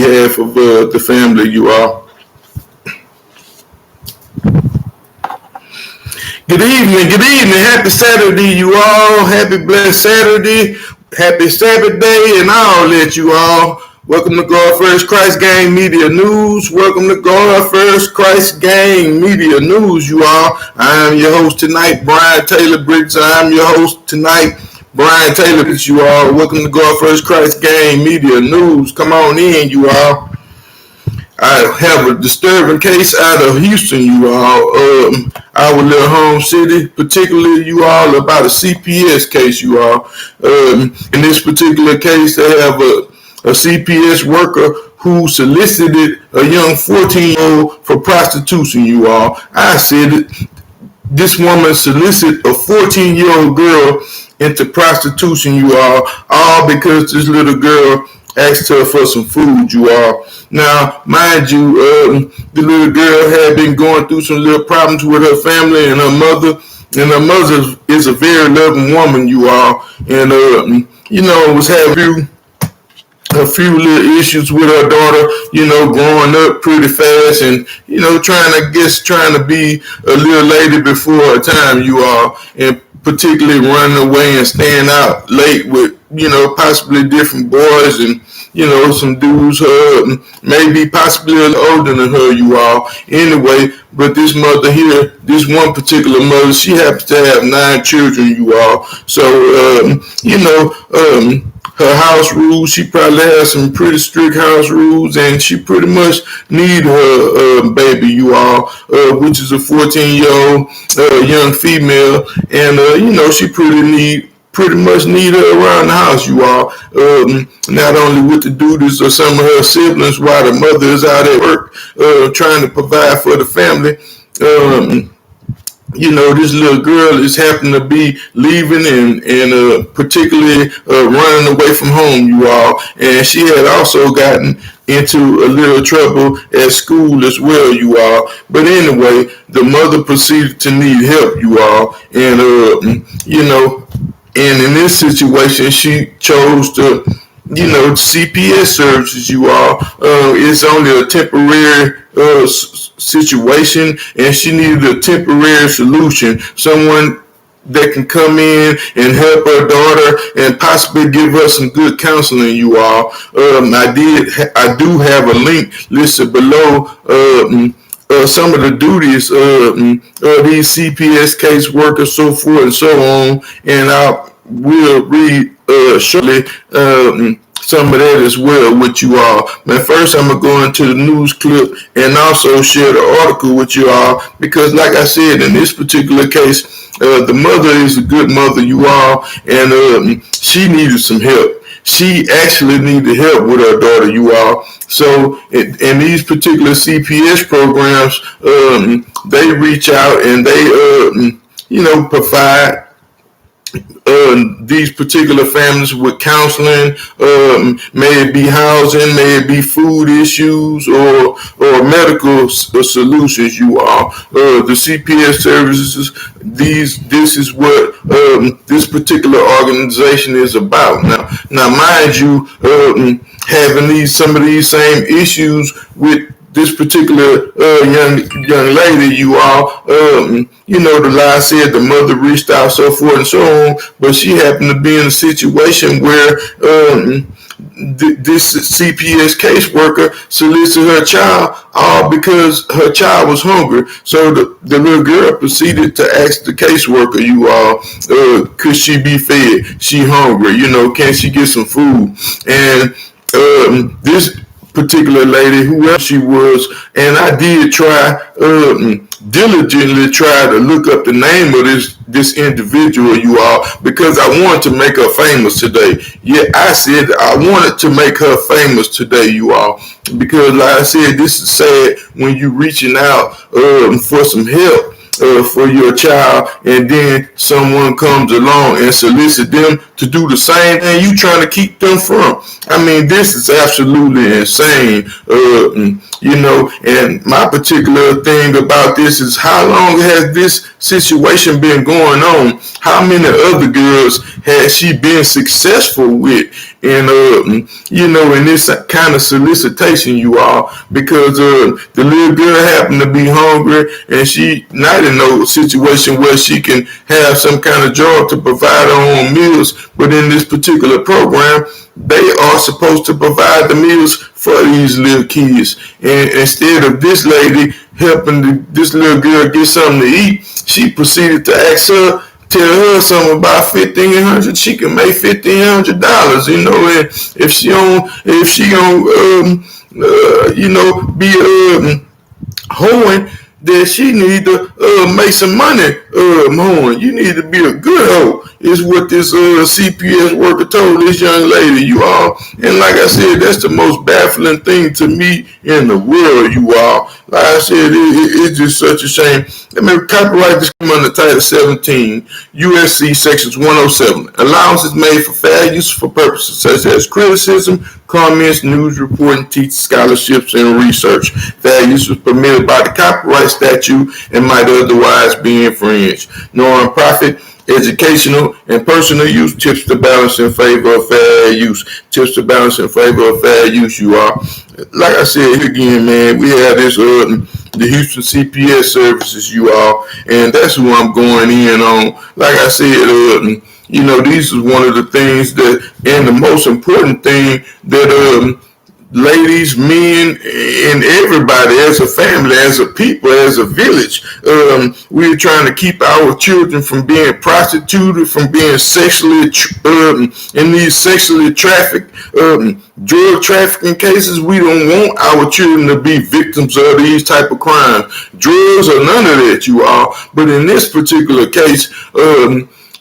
behalf of the family, you all. Good evening. Happy Saturday, you all. Happy blessed Saturday. Happy Sabbath day and all that, you all. Welcome to God First Christ Gang Media News. Welcome to God First Christ Gang Media News, you all. I am your host tonight, Brian Taylor Briggs. I am your host tonight, Brian Taylor Briggs, you all. Welcome to God First Christ Gang Media News. Come on in, you all. I have a disturbing case out of Houston, you all. Our little home city, particularly, you all, about a CPS case, you all. In this particular case, they have a CPS worker who solicited a young 14-year-old for prostitution, you all. I said it. This woman solicited a 14-year-old girl into prostitution, you all because this little girl asked her for some food, you all. Now, mind you, the little girl had been going through some little problems with her family and her mother. And her mother is a very loving woman, you all. And, was having a few little issues with her daughter, growing up pretty fast and, trying to be a little lady before her time, you all. And particularly running away and staying out late with, possibly different boys and, some dudes, maybe possibly a little older than her, you all. Anyway, but this mother here, this one particular mother, she happens to have 9 children, you all. So, her house rules, she probably has some pretty strict house rules, and she pretty much need her baby, you all, which is a 14-year-old young female, and, she pretty much need her around the house, you all. Not only with the duties of some of her siblings while the mother is out at work trying to provide for the family. This little girl is happening to be leaving and particularly running away from home, you all. And she had also gotten into a little trouble at school as well, you all. But anyway, the mother proceeded to need help, you all. And, and in this situation, she chose to, CPS services, you all. It's only a temporary situation, and she needed a temporary solution. Someone that can come in and help her daughter and possibly give her some good counseling, you all. I do have a link listed below. Some of the duties of these CPS case workers, so forth and so on, and I will read shortly some of that as well with you all. But first, I'm going to go into the news clip and also share the article with you all, because like I said, in this particular case, the mother is a good mother, you all, and she needed some help. She actually needed help with her daughter, you all. So in these particular CPS programs, they reach out and they, provide these particular families with counseling, may it be housing, may it be food issues or medical solutions, you all. The CPS services, this is what this particular organization is about. Now mind you, having some of these same issues with this particular young lady, you all, the lie said the mother reached out, so forth and so on, but she happened to be in a situation where this CPS caseworker solicited her child all because her child was hungry. So the little girl proceeded to ask the caseworker, you all, could she be fed? She hungry, can she get some food? And this particular lady, whoever she was, and I did try, diligently try to look up the name of this individual, you all, because I wanted to make her famous today. Yeah, I said I wanted to make her famous today, you all, because like I said, this is sad when you reaching out for some help for your child, and then someone comes along and solicits them to do the same thing you trying to keep them from. I mean, this is absolutely insane. And my particular thing about this is, how long has this situation been going on? How many other girls has she been successful with? And in this kind of solicitation, you all, because the little girl happened to be hungry, and she not in no situation where she can have some kind of job to provide her own meals. But in this particular program, they are supposed to provide the meals for these little kids. And instead of this lady helping this little girl get something to eat, she proceeded to tell her something about $1,500. She can make $1,500, and if she be hoeing, then she need to make some money hoeing. You need to be a good hoe, is what this CPS worker told this young lady, you all. And like I said, that's the most baffling thing to me in the world, you all. Like I said, it's just such a shame. Let me copyright this under Title 17, USC Sections 107. Allowance is made for fair use for purposes such as criticism, comments, news reporting, teaching, scholarships, and research. Fair use is permitted by the copyright statute and might otherwise be infringed. Non-profit, educational, and personal use tips to balance in favor of fair use. Tips to balance in favor of fair use, you are. Like I said again, man, we have this the Houston CPS services, you all, and that's who I'm going in on. Like I said, these is one of the things that, and the most important thing that ladies, men, and everybody, as a family, as a people, as a village, we're trying to keep our children from being prostituted, from being sexually in these sexually trafficked drug trafficking cases. We don't want our children to be victims of these type of crimes, drugs or none of that, you all. But in this particular case,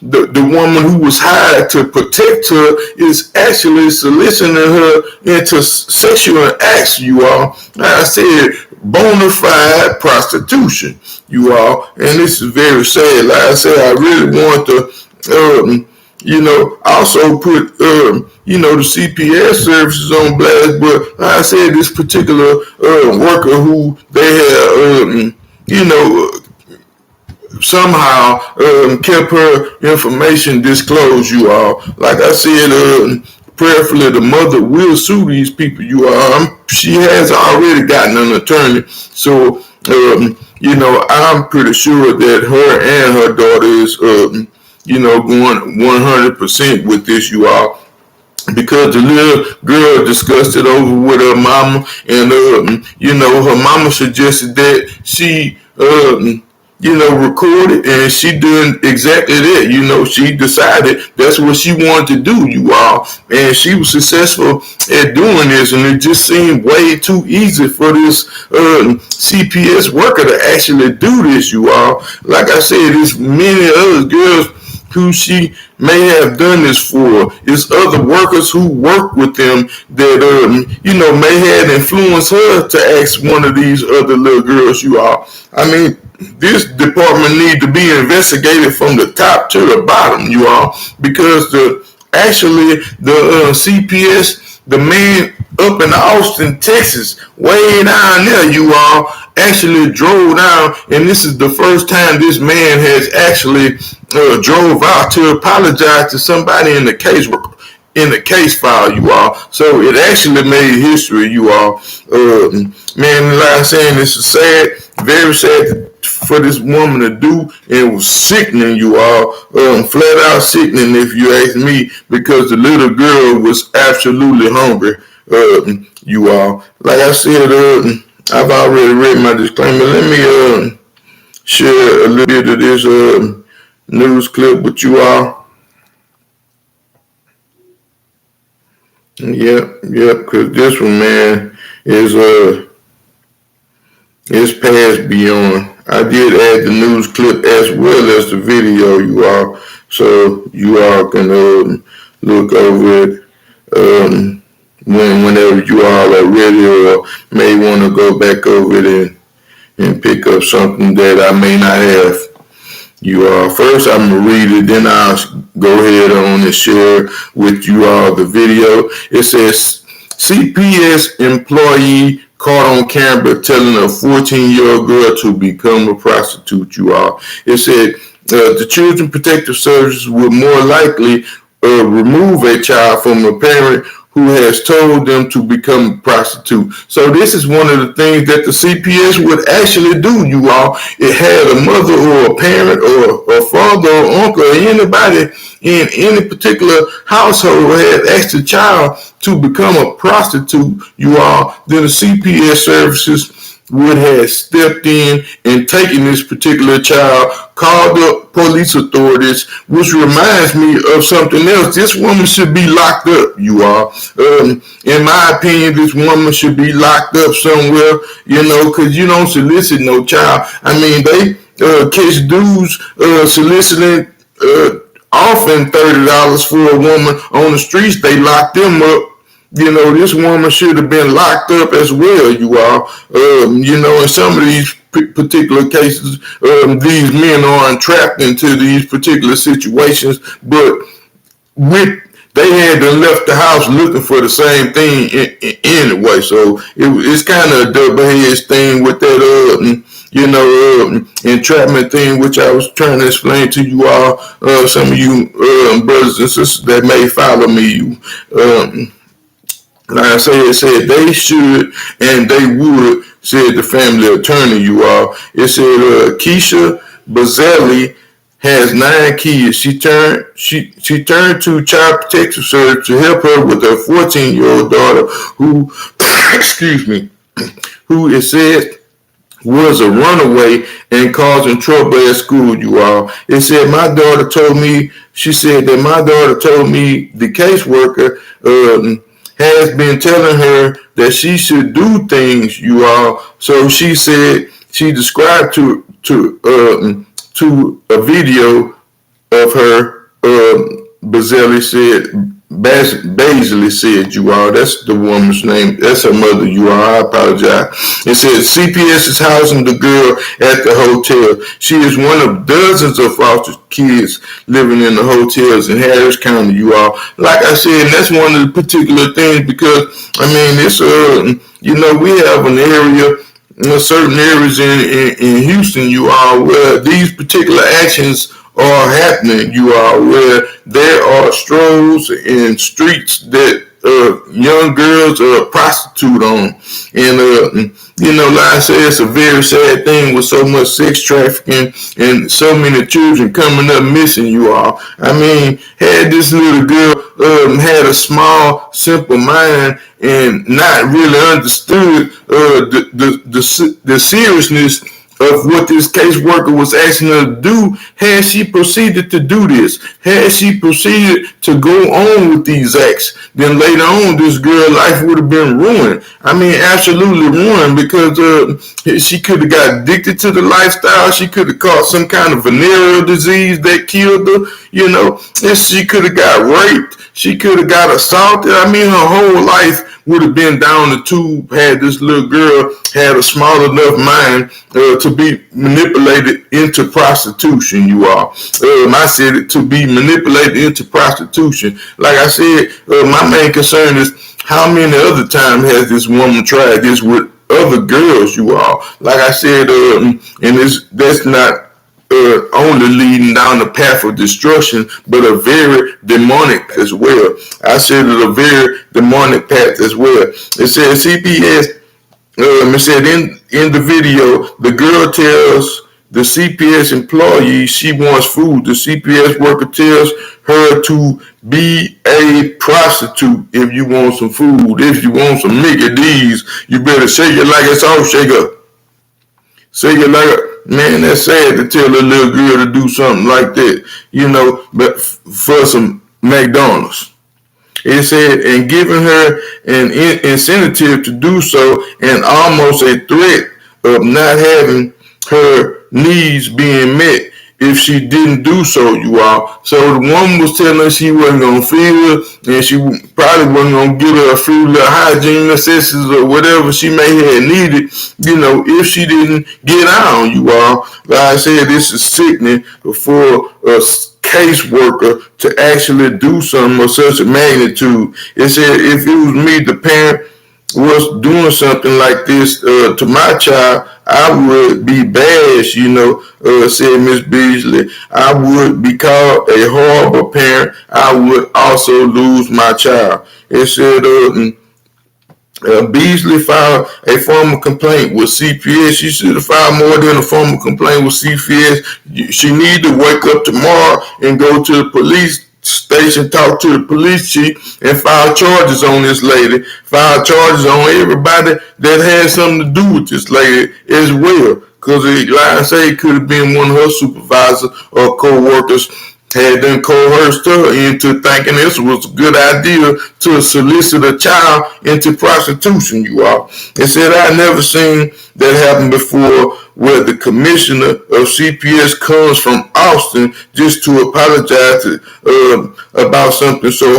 the woman who was hired to protect her is actually soliciting her into sexual acts, you all. Like I said, bona fide prostitution, you all. And this is very sad. Like I said, I really want to, also put, the CPS services on blast. But like I said, this particular worker who they had, somehow kept her information disclosed, you all. Like I said, prayerfully, the mother will sue these people, you all. She has already gotten an attorney, so I'm pretty sure that her and her daughter is going 100% with this, you all, because the little girl discussed it over with her mama, and her mama suggested that she recorded, and she doing exactly that. She decided that's what she wanted to do, you all, and she was successful at doing this, and it just seemed way too easy for this CPS worker to actually do this, you all. Like I said, there's many other girls who she may have done this for. It's other workers who work with them that may have influenced her to ask one of these other little girls, you all. I mean, this department need to be investigated from the top to the bottom, you all, because the CPS, the man up in Austin, Texas, way down there, you all, actually drove down, and this is the first time this man has actually drove out to apologize to somebody in the case file, you all. So it actually made history, you all. Man, like I'm saying, this is sad, very sad for this woman to do, and it was sickening, you all. Flat out sickening, if you ask me, because the little girl was absolutely hungry, you all. Like I said, I've already read my disclaimer. Let me share a little bit of this news clip with you all. Yep, because this one, man, is past beyond. I did add the news clip as well as the video, you all, so you all can look over it whenever you all are ready, or may want to go back over it and pick up something that I may not have. You all, first I'm gonna read it, then I'll go ahead on and share with you all the video. It says, CPS employee caught on camera telling a 14-year-old girl to become a prostitute, you all. It said the Children Protective Services would more likely remove a child from a parent who has told them to become a prostitute. So this is one of the things that the CPS would actually do, you all. It had a mother or a parent or a father or uncle or anybody in any particular household had asked a child to become a prostitute, you all, then the CPS services would have stepped in and taken this particular child, called the police authorities, which reminds me of something else. This woman should be locked up, you all. In my opinion, this woman should be locked up somewhere, you know, because you don't solicit no child. I mean, they catch dudes soliciting offering $30 for a woman on the streets. They lock them up. You know, this woman should have been locked up as well, you all. You know, in some of these particular cases, these men are entrapped into these particular situations, but they had to left the house looking for the same thing anyway. So it's kind of a double-edged thing with that, you know, entrapment thing, which I was trying to explain to you all. Some of you brothers and sisters that may follow me, like I said, it said they should and they would, said the family attorney, you all. It said Keisha Bazzelli has 9 kids. She turned to Child Protective Service to help her with her 14-year-old daughter who, excuse me, who it said was a runaway and causing trouble at school, you all. It said my daughter told me, she said that my daughter told me the caseworker has been telling her that she should do things, you all. So she said she described to a video of her. Bazzelli said, Baisley said, you all. That's the woman's name. That's her mother, you all. I apologize. It said CPS is housing the girl at the hotel. She is one of dozens of foster kids living in the hotels in Harris County, you all. Like I said, that's one of the particular things because, I mean, it's, you know, we have an area, certain areas in Houston, you all, where these particular actions are happening, you all, where there are strolls in streets that young girls are prostitute on. And, you know, like I said, it's a very sad thing with so much sex trafficking and so many children coming up missing, you all. I mean, had this little girl had a small, simple mind and not really understood the seriousness of what this caseworker was asking her to do, had she proceeded to do this, had she proceeded to go on with these acts, then later on this girl's life would have been ruined. I mean, absolutely ruined, because she could have got addicted to the lifestyle. She could have caught some kind of venereal disease that killed her, you know, and she could have got raped. She could have got assaulted. I mean, her whole life would have been down the tube had this little girl had a small enough mind to be manipulated into prostitution, you all. I said it, to be manipulated into prostitution. Like I said, my main concern is how many other times has this woman tried this with other girls, you all. Like I said, and that's not only leading down the path of destruction, but a very demonic as well. I said it, a very demonic path as well. It said CPS, it said in the video, the girl tells the CPS employee she wants food. The CPS worker tells her to be a prostitute if you want some food. If you want some Mickey D's, you better shake it like it's off, shake up. Shake it like a, man, that's sad to tell a little girl to do something like that, you know, but for some McDonald's. It said, and giving her an incentive to do so and almost a threat of not having her needs being met if she didn't do so, you all. So the woman was telling her she wasn't going to feed her, and she probably wasn't going to give her a few little hygiene necessities or whatever she may have needed, you know, if she didn't get on, you all. Like I said, this is sickening for a caseworker to actually do something of such a magnitude. It said, if it was me, the parent, was doing something like this to my child, I would be bashed, said Miss Beasley. I would be called a horrible parent. I would also lose my child. It said, Beasley filed a formal complaint with CPS. She should have filed more than a formal complaint with CPS. She need to wake up tomorrow and go to the police station, talk to the police chief, and file charges on this lady. File charges on everybody that had something to do with this lady as well. Because, like I say, it could have been one of her supervisors or co-workers had them coerced her into thinking this was a good idea to solicit a child into prostitution, you all. It said, I never seen that happen before, where the commissioner of CPS comes from Austin just to apologize about something so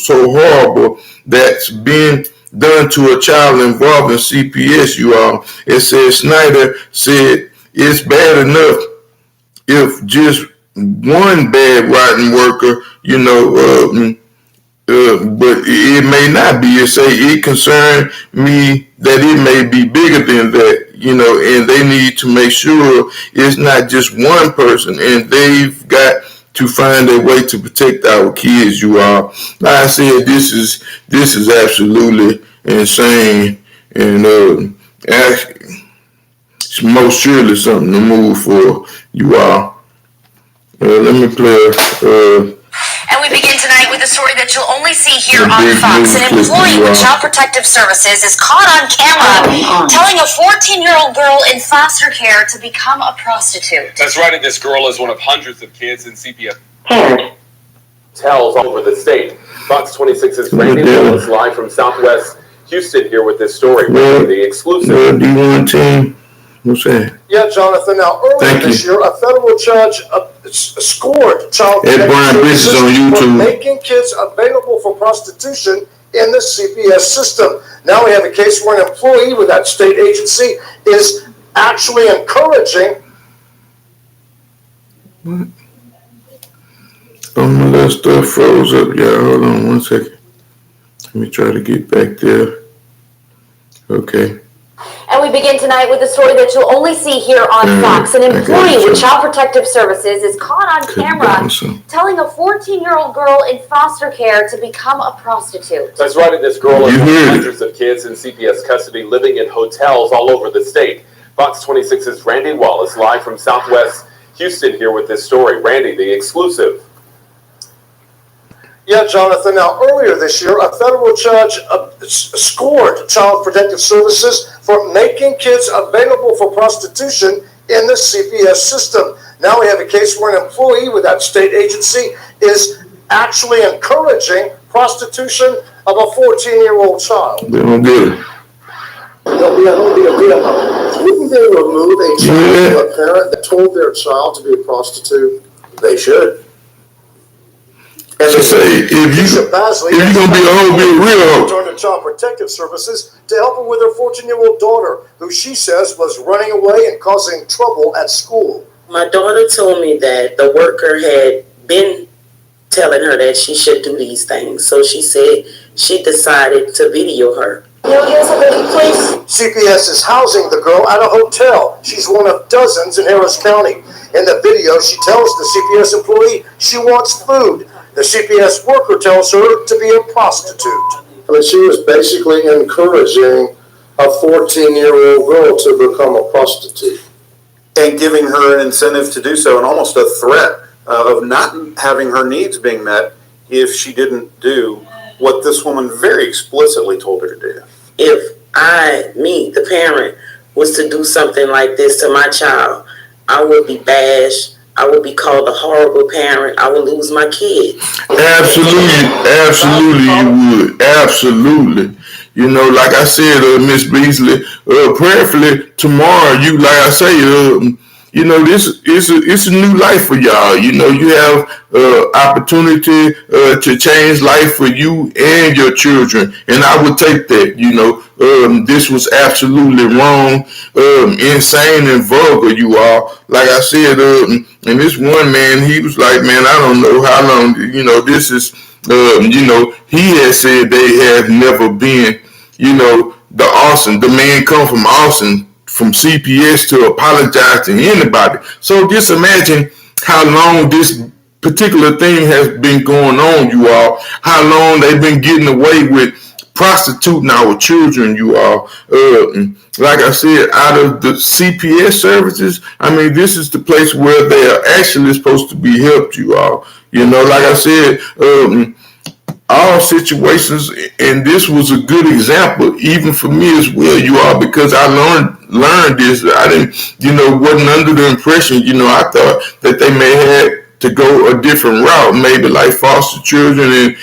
horrible that's been done to a child involved in CPS, you all. It said, Snyder said, it's bad enough if just one bad rotten worker, but it may not be. It say it concerned me that it may be bigger than that, and they need to make sure it's not just one person, and they've got to find a way to protect our kids, you all. Like I said, this is absolutely insane, and it's most surely something to move for, you all. Let me play. And we begin tonight with a story that you'll only see here on Fox. An employee with Child Protective Services is caught on camera telling a 14-year-old girl in foster care to become a prostitute. That's right, and this girl is one of hundreds of kids in CPS hotels all over the state. Fox 26's Randy is live from Southwest Houston here with this story. The exclusive. D1 team. What's that? Yeah, Jonathan. Now, earlier this year, a federal judge scored Child Protective Services for making kids available for prostitution in the CPS system. Now we have a case where an employee with that state agency is actually encouraging. What? Oh, my little stuff froze up, y'all. Hold on one second. Let me try to get back there. Okay. And we begin tonight with a story that you'll only see here on Fox. An employee with Child Protective Services is caught on camera telling a 14-year-old girl in foster care to become a prostitute. That's right, and this girl is hundreds of kids in CPS custody living in hotels all over the state. Fox 26's Randy Wallace live from Southwest Houston here with this story. Randy, the exclusive. Yeah, Jonathan. Now, earlier this year, a federal judge scored Child Protective Services for making kids available for prostitution in the CPS system. Now we have a case where an employee with that state agency is actually encouraging prostitution of a 14-year-old child. They don't get it. Wouldn't they remove a child from a parent that told their child to be a prostitute? They should. And they say, if you're going to be a hoe, be a real hoe. Turned to Child Protective Services to help her with her 14-year-old daughter, who she says was running away and causing trouble at school. My daughter told me that the worker had been telling her that she should do these things. So she said she decided to video her. CPS is housing the girl at a hotel. She's one of dozens in Harris County. In the video, she tells the CPS employee she wants food. The CPS worker tells her to be a prostitute. I mean, she was basically encouraging a 14-year-old girl to become a prostitute. And giving her an incentive to do so, and almost a threat of not having her needs being met if she didn't do what this woman very explicitly told her to do. If the parent, was to do something like this to my child, I would be bashed. I would be called a horrible parent. I would lose my kids. Absolutely, you would. Absolutely. Like I said, Miss Beasley, prayerfully tomorrow, like I say, this it's a new life for y'all. You have opportunity to change life for you and your children, and I would take that. This was absolutely wrong, insane, and vulgar. You all, like I said, and this one man, he was like, man, I don't know how long. This is, he had said they have never been, the Austin, the man come from Austin, from CPS to apologize to anybody. So just imagine how long this particular thing has been going on, you all. How long they've been getting away with prostituting our children, you all. Like I said, out of the CPS services, I mean, this is the place where they are actually supposed to be helped, you all. Like I said, all situations, and this was a good example, even for me as well, you all, because I learned this. I didn't, wasn't under the impression, I thought that they may have to go a different route, maybe like foster children, and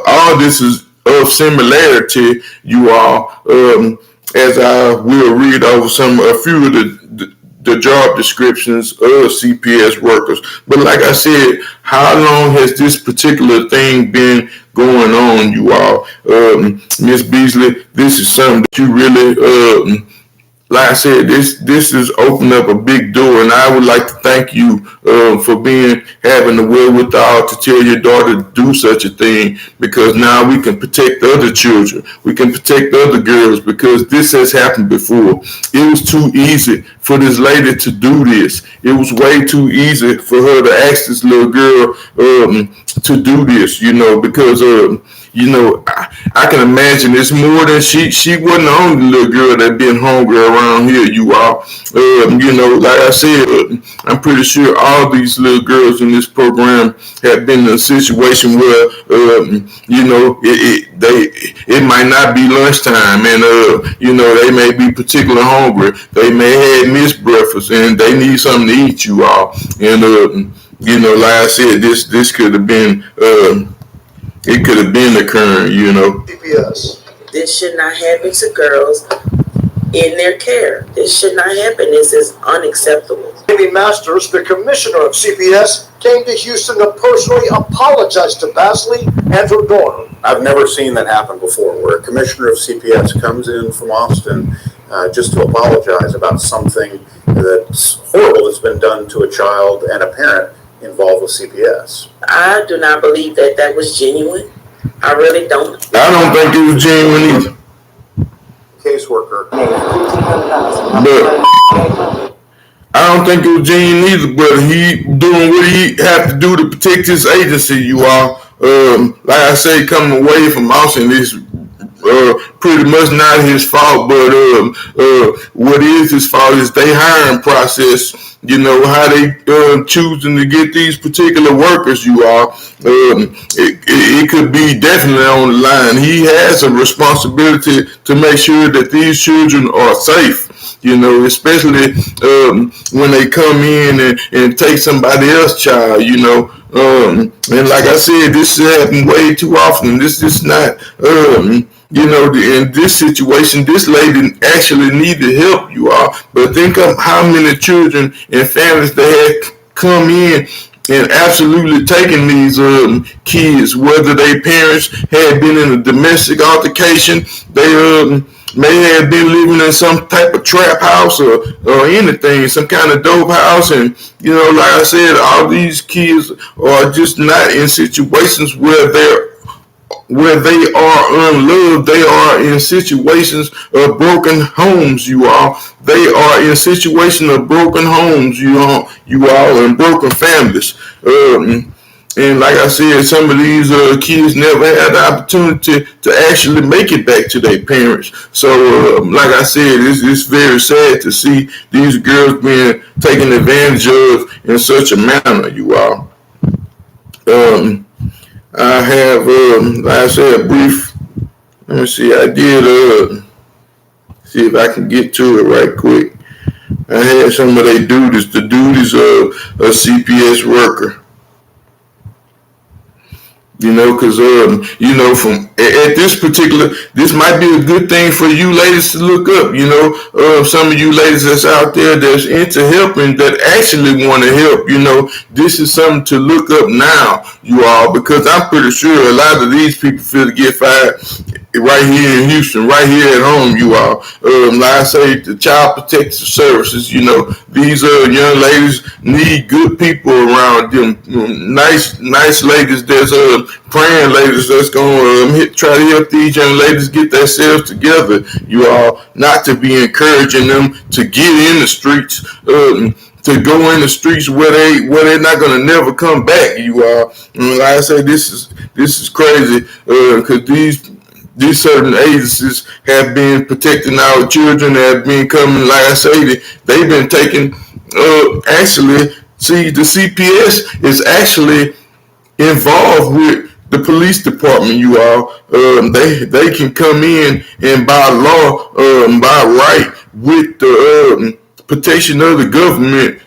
all this is of similarity, you all, as I will read over a few of the job descriptions of CPS workers. But like I said, how long has this particular thing been going on, you all? Miss Beasley, this is something that you really, like I said, this has opened up a big door, and I would like to thank you for having the wherewithal to tell your daughter to do such a thing, because now we can protect other children, we can protect other girls, because this has happened before. It was too easy for this lady to do this. It was way too easy for her to ask this little girl to do this, because I can imagine it's more than she wasn't the only little girl that been hungry around here, you all. Like I said, I'm pretty sure all these little girls in this program have been in a situation where, it might not be lunchtime, and, they may be particularly hungry. They may have missed breakfast, and they need something to eat, you all. And, like I said, this could have been, it could have been occurring, CPS. This should not happen to girls in their care. This should not happen. This is unacceptable. Amy Masters, the commissioner of CPS, came to Houston to personally apologize to Basley and her daughter. I've never seen that happen before, where a commissioner of CPS comes in from Austin just to apologize about something that's horrible that's been done to a child and a parent involved with CPS. I do not believe that was genuine. I really don't. I don't think it was genuine either. Caseworker. But I don't think it was genuine either, but he doing what he had to do to protect his agency, you all. Like I say, coming away from Austin is pretty much not his fault, but what is his fault is their hiring process. How they choosing to get these particular workers, you all. It could be definitely on the line. He has a responsibility to make sure that these children are safe, especially when they come in and take somebody else's child, and like I said, this happens way too often. This is not, in this situation, this lady actually needed help, you all. But think of how many children and families they had come in and absolutely taking these kids, whether their parents had been in a domestic altercation, they may have been living in some type of trap house or anything, some kind of dope house. And, like I said, all these kids are just not in situations where they are unloved. They are in situations of broken homes, you all. They are in situations of broken homes, you all, and broken families. And like I said, some of these kids never had the opportunity to actually make it back to their parents. So, like I said, it's very sad to see these girls being taken advantage of in such a manner, you all. I have, like I said, a brief, let me see, I did, see if I can get to it right quick. I had some of their duties, the duties of a CPS worker. Because, from at this might be a good thing for you ladies to look up, some of you ladies that's out there that's into helping, that actually want to help, this is something to look up now, you all, because I'm pretty sure a lot of these people feel to get fired right here in Houston, right here at home, you all. Like I say, the Child Protective Services, you know, these young ladies need good people around them. Nice ladies that's praying ladies that's going to try to help these young ladies get themselves together, you all. Not to be encouraging them to get in the streets, to go in the streets where they're not gonna never come back. You all, like I say, this is crazy because these certain agencies have been protecting our children. Have been coming, like I say, they've been taking. Actually, see, the CPS is actually involved with the police department. You all, they can come in and by law, by right, with the protection of the government,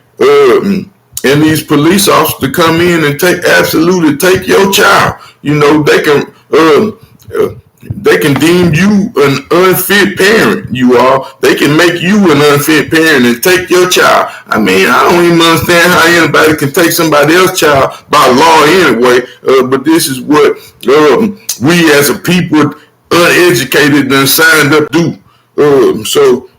and these police officers to come in and absolutely take your child. You know, they can deem you an unfit parent. You are. They can make you an unfit parent and take your child. I mean, I don't even understand how anybody can take somebody else's child by law anyway. But this is what we as a people, uneducated and signed up to do. So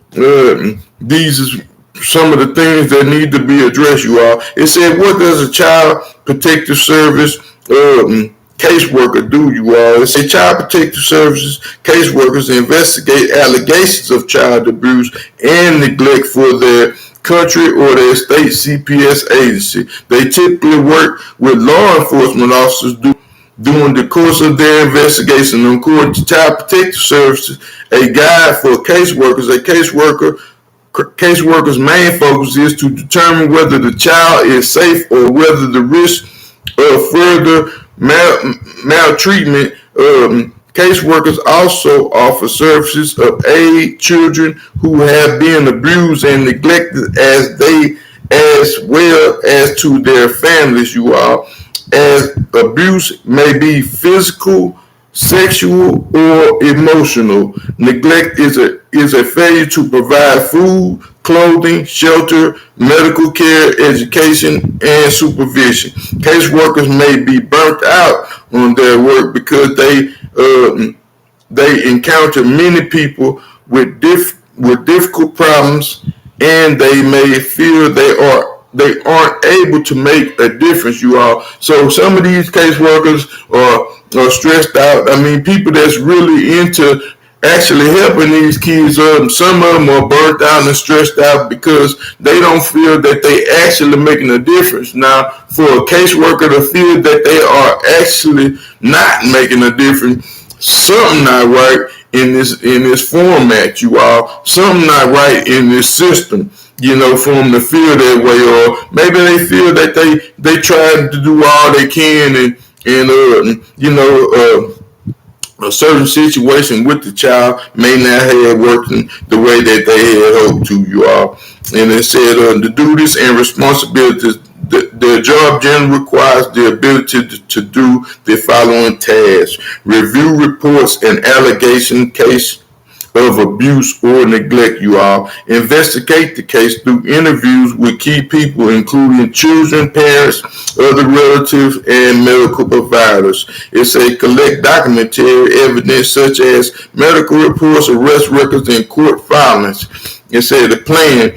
these is some of the things that need to be addressed, you all. It said, what does a Child Protective Service caseworker do, you all? It said, Child Protective Services caseworkers investigate allegations of child abuse and neglect for their country or their state CPS agency. They typically work with law enforcement officers during the course of their investigation. According to Child Protective Services, a guide for caseworkers, caseworkers' main focus is to determine whether the child is safe or whether the risk of further maltreatment. Caseworkers also offer services of aid children who have been abused and neglected as well as to their families, you all, as abuse may be physical, sexual, or emotional. Neglect is a failure to provide food, clothing, shelter, medical care, education, and supervision. Caseworkers may be burnt out on their work because they encounter many people with difficult problems, and they may feel they aren't able to make a difference, you all. So some of these caseworkers are stressed out. I mean, people that's really into actually helping these kids, some of them are burnt out and stressed out because they don't feel that they actually making a difference. Now, for a caseworker to feel that they are actually not making a difference, something not right in this format, you all. Something not right in this system, you know, for them to feel that way. Or maybe they feel that they tried to do all they can and you know, a certain situation with the child may not have worked the way that they had hoped to, you all. And it said the duties and responsibilities, their job generally requires the ability to do the following tasks: review reports and allegation case of abuse or neglect, you all. Investigate the case through interviews with key people, including children, parents, other relatives, and medical providers. It says collect documentary evidence such as medical reports, arrest records, and court filings. It said a plan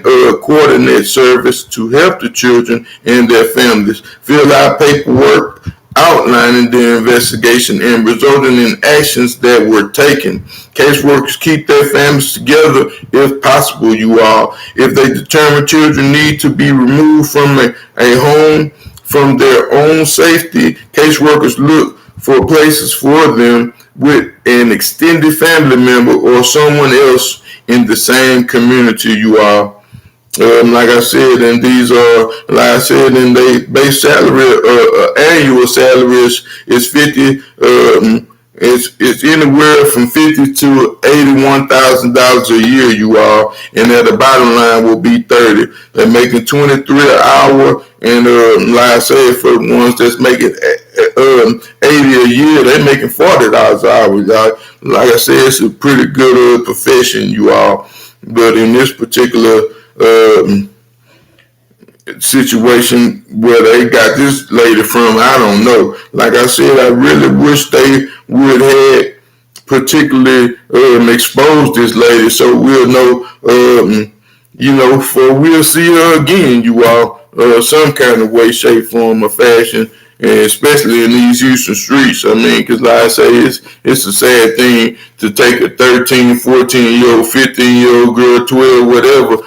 coordinate service to help the children and their families. Fill out paperwork outlining the investigation and resulting in actions that were taken. Caseworkers keep their families together if possible, you all. If they determine children need to be removed from a home from their own safety, caseworkers look for places for them with an extended family member or someone else in the same community, you all. Like I said, and these are, like I said, and they base salary, annual salary is 50. It's anywhere from $50,000 to $81,000 a year, you all, and at the bottom line will be 30. They're making $23 an hour, and like I said, for the ones that's making 80 a year, they're making $40 an hour, y'all. Like I said, it's a pretty good profession, you all. But in this particular situation where they got this lady from, I don't know. Like I said, I really wish they would have particularly expose this lady so we'll know, for we'll see her again, you all, some kind of way, shape, form, or fashion, and especially in these Houston streets. I mean, because like I say, it's a sad thing to take a 13, 14-year-old, 15-year-old girl, 12, whatever,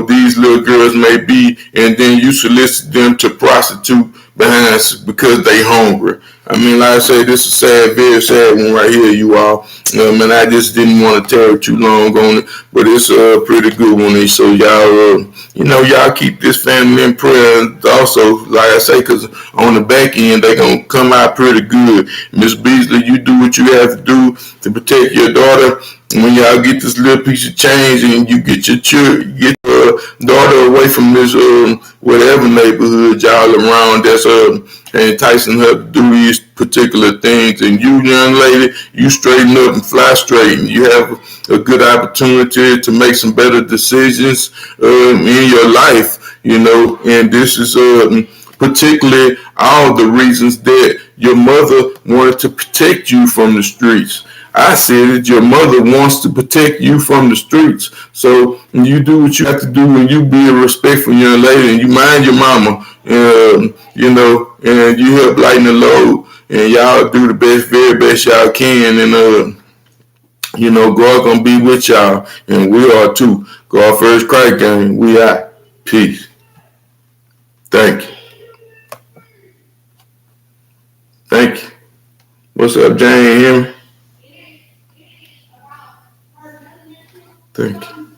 these little girls may be, and then you solicit them to prostitute behind because they hungry. I mean, like I say, this is sad, very sad one right here, you all. And I just didn't want to tarry too long on it, but it's a pretty good one. So y'all, y'all keep this family in prayer. And also, like I say, because on the back end, they going to come out pretty good. Miss Beasley, you do what you have to do to protect your daughter. When y'all get this little piece of change and you get your daughter away from this whatever neighborhood y'all around that's enticing her to do these particular things, and you, young lady, you straighten up and fly straight, and you have a good opportunity to make some better decisions in your life, and this is particularly all the reasons that your mother wanted to protect you from the streets. I said that your mother wants to protect you from the streets. So you do what you have to do, and you be a respectful young lady, and you mind your mama, and you help lighten the load, and y'all do the very best y'all can, and God gonna be with y'all, and we are too. God first, Christ gang, we out. Peace. Thank you. Thank you. What's up, Jane? Hear me? Thank you.